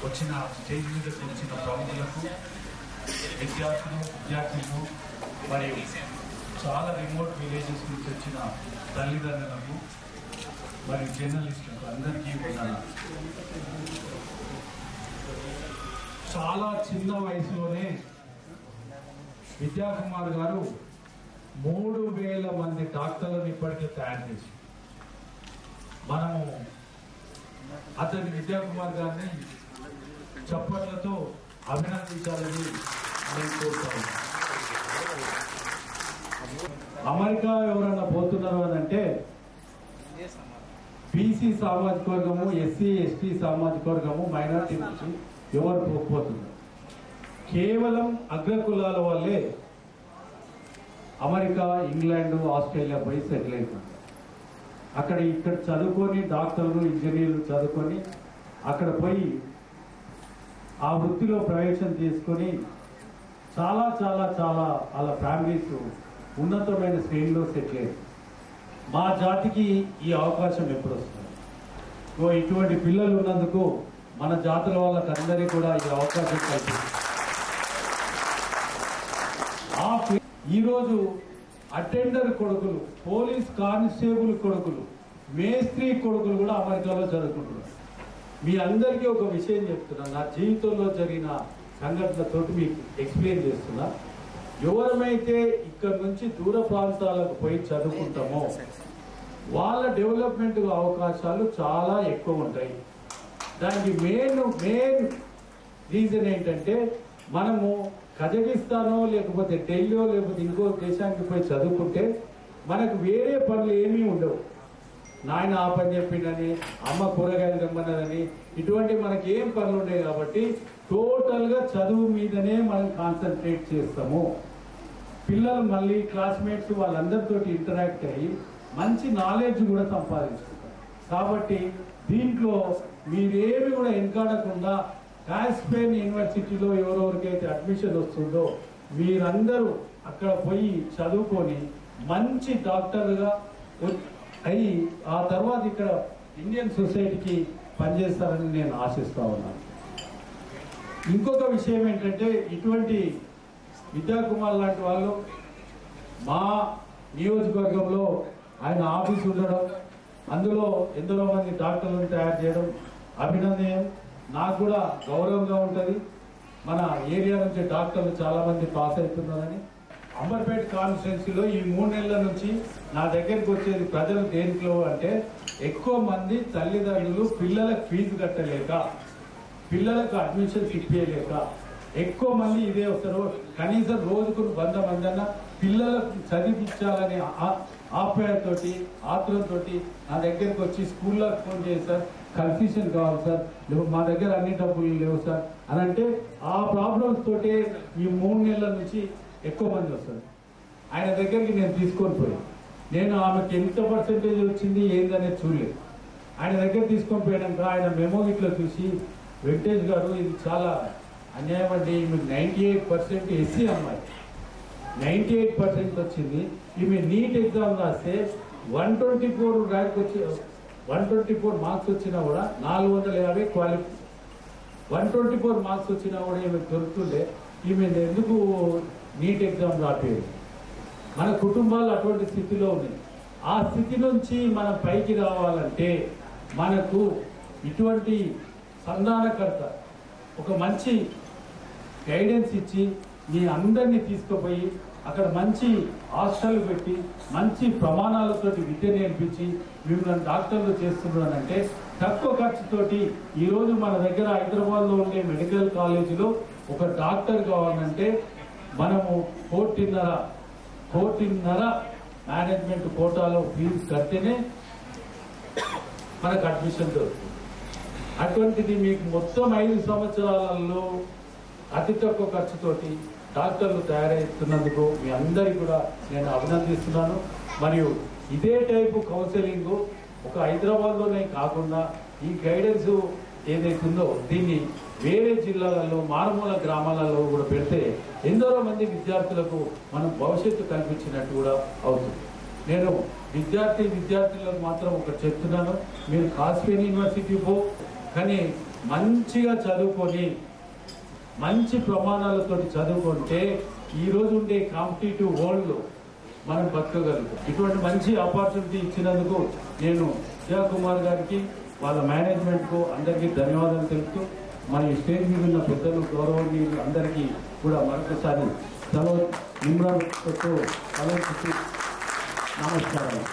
వచ్చిన స్టేజ్ మీద వచ్చిన ప్రముఖులకు, విద్యార్థులు మరియు చాలా రిమోట్ విలేజెస్ నుంచి వచ్చిన తల్లిదండ్రులకు మరియు జర్నలిస్టులకు అందరికీ వందనాలు. చాలా చిన్న వయసులోనే విద్యాకుమార్ గారు 3000 మంది డాక్టర్లను ఇప్పటికే తయారు చేసి మనము అతని విద్యాకుమార్ గారిని చప్పట్లతో అభినందించాలని నేను కోరుతాను. అమెరికా ఎవరన్నా పోతున్నారు అని అంటే బీసీ సామాజిక వర్గము, ఎస్సీ ఎస్టీ సామాజిక వర్గము, మైనారిటీ నుంచి ఎవరు పోకపోతున్నారు. కేవలం అగ్రకులాల వల్లే అమెరికా, ఇంగ్లాండ్, ఆస్ట్రేలియా పోయి సెటిల్ అయిపోయింది. ఇక్కడ చదువుకొని డాక్టర్లు, ఇంజనీర్లు చదువుకొని అక్కడ పోయి ఆ వృత్తిలో ప్రవేశం చేసుకొని చాలా చాలా చాలా వాళ్ళ ఫ్యామిలీస్ ఉన్నతమైన శ్రేణిలో సెటిల్ అయ్యారు. మా జాతికి ఈ అవకాశం ఎప్పుడు వస్తుంది? ఇటువంటి పిల్లలు ఉన్నందుకు మన జాతుల వాళ్ళకి అందరికీ కూడా ఈ అవకాశం కల్పిస్తుంది. ఈరోజు అటెండర్ కొడుకులు, పోలీస్ కానిస్టేబుల్ కొడుకులు, మేస్త్రీ కొడుకులు కూడా అమెరికాలో చదువుకుంటున్నారు. మీ అందరికీ ఒక విషయం చెప్తున్నా, నా జీవితంలో జరిగిన సంఘటనతో మీకు ఎక్స్ప్లెయిన్ చేస్తున్నా. ఎవరమైతే ఇక్కడ నుంచి దూర ప్రాంతాలకు పోయి చదువుకుంటామో వాళ్ళ డెవలప్మెంట్ అవకాశాలు చాలా ఎక్కువ ఉంటాయి. దానికి మెయిన్ రీజన్ ఏంటంటే మనము కజకిస్తానో లేకపోతే ఢిల్లీయో లేకపోతే ఇంకో దేశానికి పోయి చదువుకుంటే మనకు వేరే పనులు ఏమీ ఉండవు. నాయన ఆ పని చెప్పిండని, అమ్మ కూరగాయలు తెమ్మన్నదని, ఇటువంటి మనకి ఏం పనులు ఉండేవి. కాబట్టి టోటల్గా చదువు మీదనే మనం కాన్సన్ట్రేట్ చేస్తాము. పిల్లలు మళ్ళీ క్లాస్మేట్స్ వాళ్ళందరితో ఇంటరాక్ట్ అయ్యి మంచి నాలెడ్జ్ కూడా సంపాదించుకుంటారు. కాబట్టి దీంట్లో మీరేమి కూడా వెనకాడకుండా కాస్పెయిన్ యూనివర్సిటీలో ఎవరెవరికైతే అడ్మిషన్ వస్తుందో మీరందరూ అక్కడ పోయి చదువుకొని మంచి డాక్టర్గా అయ్యి ఆ తర్వాత ఇక్కడ ఇండియన్ సొసైటీకి పనిచేస్తారని నేను ఆశిస్తా ఉన్నాను. ఇంకొక విషయం ఏంటంటే ఇటువంటి విద్యాకుమార్ లాంటి వాళ్ళు మా నియోజకవర్గంలో ఆయన ఆఫీస్ ఉండడం, అందులో ఎందరో మంది డాక్టర్లను తయారు చేయడం అభినందనీయం. నాకు కూడా గౌరవంగా ఉంటుంది. మన ఏరియా నుంచి డాక్టర్లు చాలా మంది పాస్ అవుతున్నారని. అంబర్పేట కాన్స్టిట్యున్సీలో ఈ 3 నెలల నుంచి నా దగ్గరికి వచ్చేది ప్రజలు దేంట్లో అంటే ఎక్కువ మంది తల్లిదండ్రులు పిల్లలకు ఫీజు కట్టలేక, పిల్లలకు అడ్మిషన్స్ ఇప్పించలేక ఎక్కువ మంది ఇదే వస్తారు. కనీసం రోజుకు 100 మంది అన్న పిల్లలకు చదివించాలని ఆప్యాయతోటి, ఆత్రంతోటి నా దగ్గరికి వచ్చి స్కూల్లో ఫోన్ చేసి సార్ కన్ఫ్యూషన్ కావాలి సార్, మా దగ్గర అన్ని డబ్బులు లేవు సార్ అని అంటే ఆ ప్రాబ్లమ్స్ తోటే ఈ 3 నెలల నుంచి ఎక్కువ మంది వస్తారు. ఆయన దగ్గరికి నేను తీసుకొని పోయి నేను ఆమెకి ఎంత పర్సెంటేజ్ వచ్చింది ఏందనేది చూడలేదు. ఆయన దగ్గర తీసుకొని పోయాక ఆయన మెమో ఇట్లా చూసి, వెంకటేష్ గారు ఇది చాలా అన్యాయం అండి, మీకు 98% ఎస్సీ అమ్మాయి 98% వచ్చింది. ఈమె నీట్ ఎగ్జామ్ రాస్తే 124 ర్యాంక్ వచ్చి 124 మార్క్స్ వచ్చినా కూడా 450 క్వాలిఫై 124 మార్క్స్ వచ్చినా కూడా ఈమె దొరుకుతుండే. ఈమె ఎందుకు నీట్ ఎగ్జామ్ రాలేదు? మన కుటుంబాలు అటువంటి స్థితిలో ఉన్నాయి. ఆ స్థితి నుంచి మనం పైకి రావాలంటే మనకు ఇటువంటి సంధానకర్త ఒక మంచి గైడెన్స్ ఇచ్చి మీ అందరినీ తీసుకుపోయి అక్కడ మంచి హాస్టల్ పెట్టి మంచి ప్రమాణాలతోటి విద్య నేర్పించి మిమ్మల్ని డాక్టర్లు చేస్తున్నానంటే తక్కువ ఖర్చుతోటి ఈరోజు మన దగ్గర హైదరాబాద్లో ఉండే మెడికల్ కాలేజీలో ఒక డాక్టర్ కావాలంటే మనము 1.5 మేనేజ్మెంట్ కోటాలో ఫీజు కడితేనే మనకు అడ్మిషన్ దొరుకుతుంది. అటువంటిది మీకు మొత్తం 5 సంవత్సరాలలో అతి తక్కువ ఖర్చుతోటి డాక్టర్లు తయారవుతున్నందుకు మీ అందరికీ కూడా నేను అభినందిస్తున్నాను. మరియు ఇదే టైపు కౌన్సిలింగ్ ఒక హైదరాబాద్లోనే కాకుండా ఈ గైడెన్స్ ఏదైతుందో దీన్ని వేరే జిల్లాలలో, మారుమూల గ్రామాలలో కూడా పెడితే ఎందరో మంది విద్యార్థులకు మనం భవిష్యత్తు కల్పించినట్టు కూడా అవుతుంది. నేను విద్యార్థులకు మాత్రం ఒకటి చెప్తున్నాను, మీరు కాస్పెయిన్ యూనివర్సిటీ కానీ మంచిగా చదువుకొని మంచి ప్రమాణాలతో చదువుకుంటే ఈరోజు ఉండే కాంపిటేటివ్ వరల్డ్లో మనం బతకగలుగుతాం. ఇటువంటి మంచి ఆపర్చునిటీ ఇచ్చినందుకు నేను శివకుమార్ గారికి, వాళ్ళ మేనేజ్మెంట్కు అందరికీ ధన్యవాదాలు తెలుపుతూ, మన ఈ స్టేజ్ మీద ఉన్న పెద్దలు, గౌరవనీయులు అందరికీ కూడా మరొకసారి నిమ్రతో నమస్కారాలు.